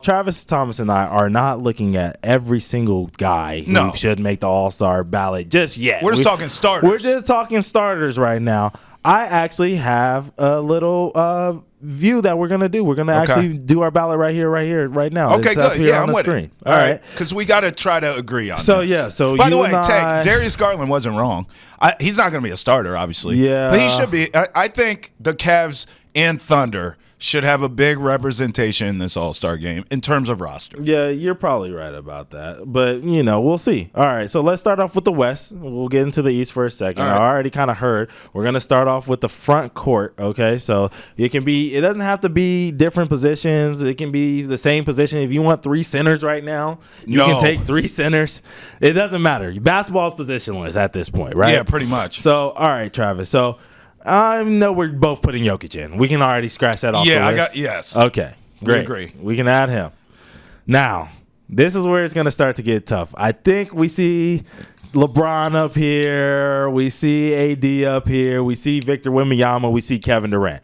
Travis Thomas and I are not looking at every single guy who should make the All-Star ballot just yet. We're just talking starters. We're just talking starters right now. I actually have a little view that we're going to do. We're going to actually do our ballot right here, right now. Okay, it's good. Yeah, on I'm the with screen. it. All right. Because we got to try to agree on this. So by the way, Darius Garland wasn't wrong. He's not going to be a starter, obviously. Yeah. But he should be. I think the Cavs and Thunder should have a big representation in this All-Star game in terms of roster. Yeah, you're probably right about that. But, we'll see. All right, so let's start off with the West. We'll get into the East for a second. Right. I already kind of heard. We're going to start off with the front court, okay? So it doesn't have to be different positions. It can be the same position. If you want 3 centers right now, you can take 3 centers. It doesn't matter. Basketball's positionless at this point, right? Yeah, pretty much. So, all right, Travis. So I know we're both putting Jokic in. We can already scratch that off the list. Yes. Okay, great. We agree. We can add him. Now, this is where it's going to start to get tough. I think we see LeBron up here. We see AD up here. We see Victor Wembanyama. We see Kevin Durant.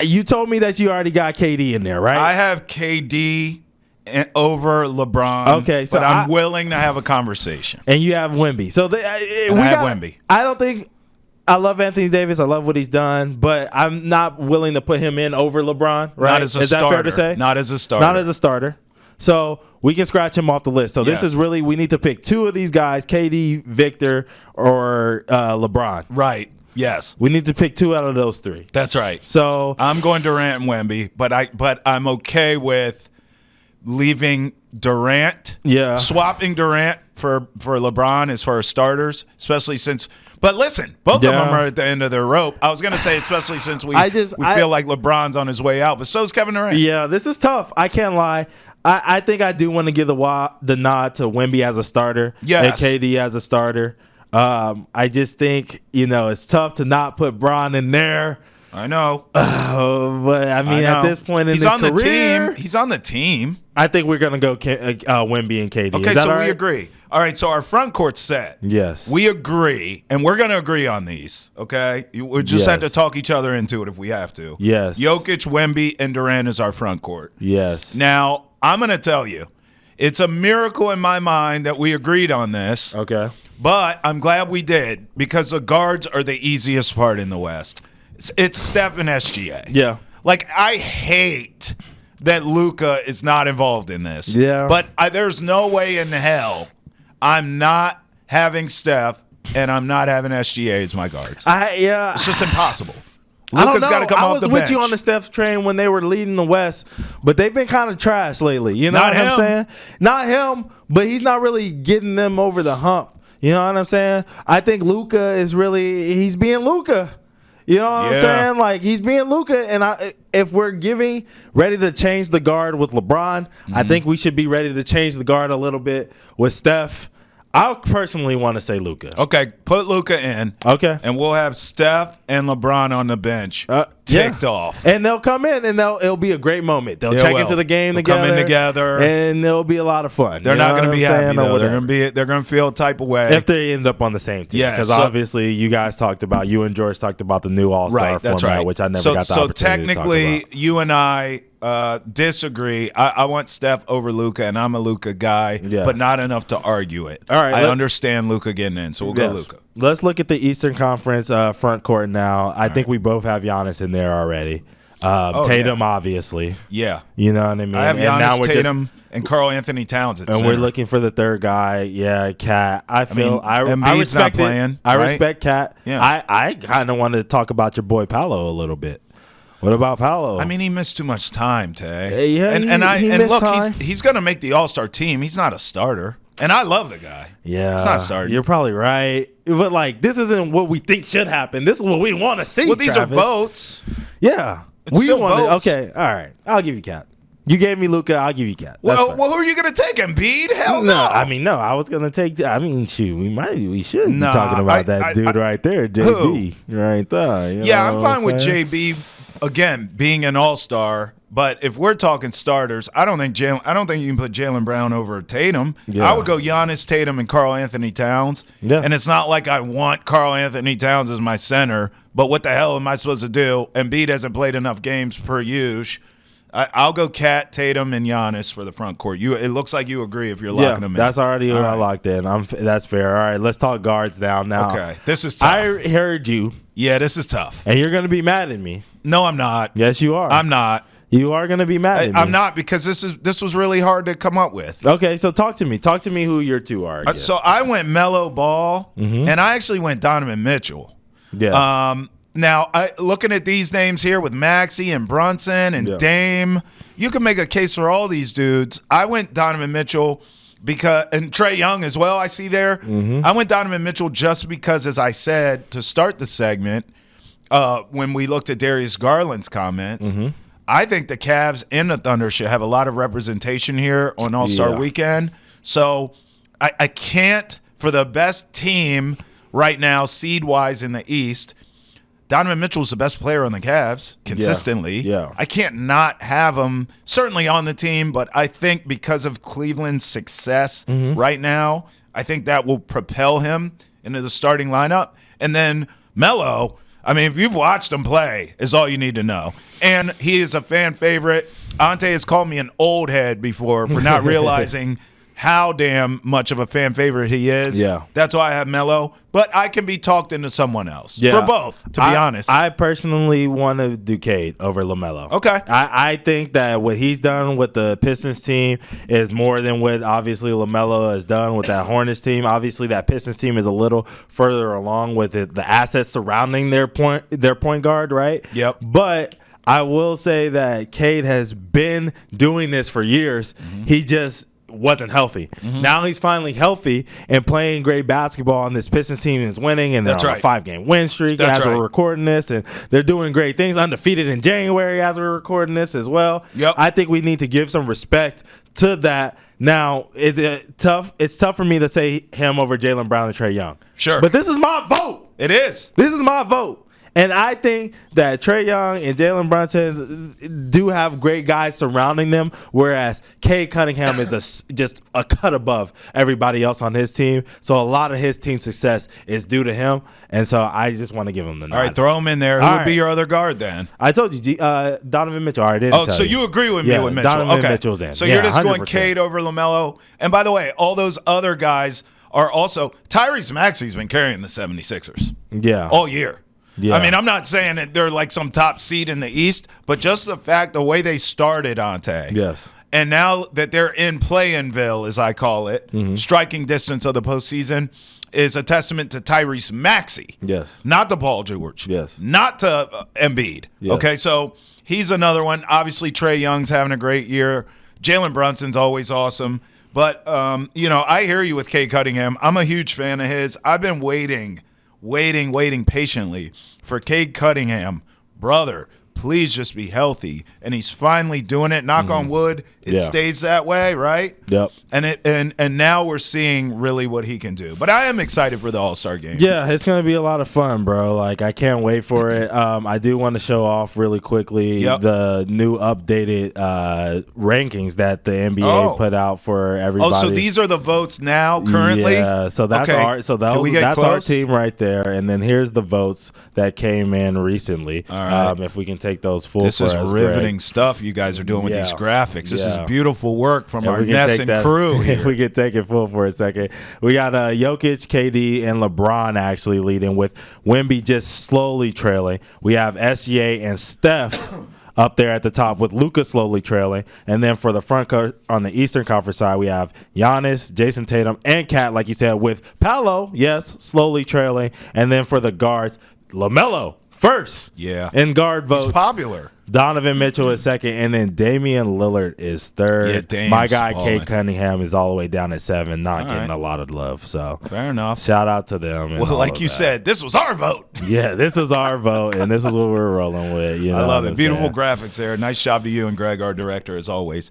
You told me that you already got KD in there, right? I have KD over LeBron. Okay, so but I'm willing to have a conversation. And you have Wemby. So I have Wemby. I don't think. I love Anthony Davis. I love what he's done, but I'm not willing to put him in over LeBron. Right? Not as a Is starter. that fair to say? Not as a starter. Not as a starter. So we can scratch him off the list. So this is really, we need to pick 2 of these guys, KD, Victor, or LeBron. Right. Yes. We need to pick 2 out of those 3. That's right. So I'm going Durant and Wemby, but I'm okay with leaving Durant. Yeah. Swapping Durant for LeBron as far as starters, especially since. But listen, both of them are at the end of their rope. I was going to say, especially since we feel like LeBron's on his way out, but so is Kevin Durant. Yeah, this is tough. I can't lie. I think I do want to give the nod to Wemby as a starter and KD as a starter. I just think, it's tough to not put Bron in there. I know. But, I mean, at this point in his career. The team. He's on the team. I think we're going to go Wemby and KD. Okay, so we agree. All right, so our front court's set. Yes. We agree, and we're going to agree on these, okay? We just have to talk each other into it if we have to. Yes. Jokic, Wemby, and Durant is our front court. Yes. Now, I'm going to tell you, it's a miracle in my mind that we agreed on this. Okay. But I'm glad we did because the guards are the easiest part in the West. It's Steph and SGA. Yeah. Like, I hate that Luka is not involved in this. Yeah. But there's no way in hell I'm not having Steph and I'm not having SGA as my guards. It's just impossible. Luka's got to come off the bench. I was with you on the Steph train when they were leading the West, but they've been kind of trash lately. You know what I'm saying? Not him, but he's not really getting them over the hump. You know what I'm saying? I think Luka he's being Luka. You know what I'm saying? Like, he's being Luka, and if we're ready to change the guard with LeBron, I think we should be ready to change the guard a little bit with Steph. I personally want to say Luka. Okay, put Luka in. Okay. And we'll have Steph and LeBron on the bench ticked off. And they'll come in, and it'll be a great moment. They'll check into the game together. Come in together. And it'll be a lot of fun. They're not going to be happy, though. They're going to feel a type of way. If they end up on the same team. Because obviously you and George talked about the new All-Star format, which I never got the opportunity to talk about. So technically, you and I disagree. I want Steph over Luka, and I'm a Luka guy, but not enough to argue it. All right, I understand Luka getting in, so we'll go Luka. Let's look at the Eastern Conference front court now. I think we both have Giannis in there already. Tatum, obviously. Yeah. You know what I mean? I have Giannis, Tatum, and Karl Anthony Towns at center. We're looking for the third guy. Yeah, Cat. I Embiid's respect not playing, it. I respect Cat. Yeah. I kind of wanted to talk about your boy Paolo a little bit. What about Paolo? I mean, he missed too much time, Tay. Yeah, and look, he's going to make the All-Star team. He's not a starter. And I love the guy. Yeah. He's not starting. You're probably right. But, like, this isn't what we think should happen. This is what we want to see, Well, these Travis. are votes. Yeah. It's still votes. Okay, all right. I'll give you Cat. You gave me Luka. I'll give you Cat. Well, who are you going to take? Embiid? Hell no. I was going to take. Shoot. We should be talking about that dude right there, JB. Right there. I'm fine with JB again being an All-Star. But if we're talking starters, I don't think you can put Jaylen Brown over Tatum. Yeah. I would go Giannis, Tatum, and Karl Anthony Towns. Yeah. And it's not like I want Karl Anthony Towns as my center. But what the hell am I supposed to do? Embiid hasn't played enough games per usual. I'll go Cat, Tatum, and Giannis for the front court. It looks like you agree if you're locking them in. That's already what I locked in. That's fair. All right, let's talk guards now. Okay, this is tough. I heard you. Yeah, this is tough. And you're going to be mad at me. No, I'm not. Yes, you are. I'm not. You are going to be mad at me. I'm not, because this was really hard to come up with. Okay, so talk to me. Talk to me who your two are again. So I went Melo Ball, and I actually went Donovan Mitchell. Yeah. Now, looking at these names here with Maxey and Brunson and Dame, you can make a case for all these dudes. I went Donovan Mitchell and Trae Young as well, I see there. Mm-hmm. I went Donovan Mitchell just because, as I said to start the segment, when we looked at Darius Garland's comments, I think the Cavs and the Thunder should have a lot of representation here on All-Star Weekend. So I can't, for the best team right now, seed-wise in the East, Donovan Mitchell's the best player on the Cavs consistently. Yeah. I can't not have him certainly on the team, but I think because of Cleveland's success right now, I think that will propel him into the starting lineup. And then Melo, I mean, if you've watched him play, is all you need to know. And he is a fan favorite. Ante has called me an old head before for not realizing how damn much of a fan favorite he is. Yeah. That's why I have Melo. But I can be talked into someone else. For both, to be honest. I personally want to do Cade over LaMelo. Okay. I think that what he's done with the Pistons team is more than what obviously LaMelo has done with that Hornets team. Obviously, that Pistons team is a little further along with the assets surrounding their point guard, right? Yep. But I will say that Cade has been doing this for years. He just wasn't healthy. Now he's finally healthy and playing great basketball, and this Pistons team is winning, and they're on a 5-game win streak as we're recording this, and they're doing great things, undefeated in January as we're recording this as well. Yep. I think we need to give some respect to that. Now, is it tough? It's tough for me to say him over Jaylen Brown and Trae Young. Sure. But this is my vote. It is. This is my vote. And I think that Trae Young and Jalen Brunson do have great guys surrounding them, whereas Cade Cunningham is just a cut above everybody else on his team. So a lot of his team success is due to him, and so I just want to give him the nod. All right, throw him in there. Who would be your other guard then? I told you, Donovan Mitchell. I didn't tell so you agree with me with Mitchell. Donovan Mitchell's in. So you're just going Cade over LaMelo. And by the way, all those other guys are also – Tyrese Maxey's been carrying the 76ers all year. Yeah. I mean, I'm not saying that they're like some top seed in the East, but just the way they started, Ante. Yes. And now that they're in play-in-ville, as I call it, striking distance of the postseason, is a testament to Tyrese Maxey. Yes. Not to Paul George. Yes. Not to Embiid. Yes. Okay, so he's another one. Obviously, Trae Young's having a great year. Jalen Brunson's always awesome. But, I hear you with Cade Cunningham. I'm a huge fan of his. I've been waiting patiently for Cade Cunningham. Brother, please just be healthy. And he's finally doing it. Knock on wood. It stays that way, right? Yep. And now we're seeing really what he can do. But I am excited for the All-Star game. Yeah, it's going to be a lot of fun, bro. Like, I can't wait for it. I do want to show off really quickly the new updated rankings that the NBA put out for everybody. Oh, so these are the votes now currently? Yeah, so that's our team right there. And then here's the votes that came in recently. All right. If we can take those full. This is riveting stuff you guys are doing with these graphics. This is beautiful work from our Ness and crew here. If we could take it full for a second. We got Jokic, KD, and LeBron actually leading, with Wemby just slowly trailing. We have SGA and Steph up there at the top, with Luka slowly trailing. And then for the front on the Eastern Conference side, we have Giannis, Jayson Tatum, and Cat, like you said, with Paolo, slowly trailing. And then for the guards, LaMelo first in guard votes. He's popular. Donovan Mitchell is second, and then Damian Lillard is third. Yeah, Dame's my guy balling. Cade Cunningham is all the way down at 7, not getting a lot of love. So fair enough. Shout out to them. Well, like you said, this was our vote. Yeah, this is our vote, and this is what we're rolling with. You know, I love it. Beautiful graphics there. Nice job to you and Greg, our director, as always.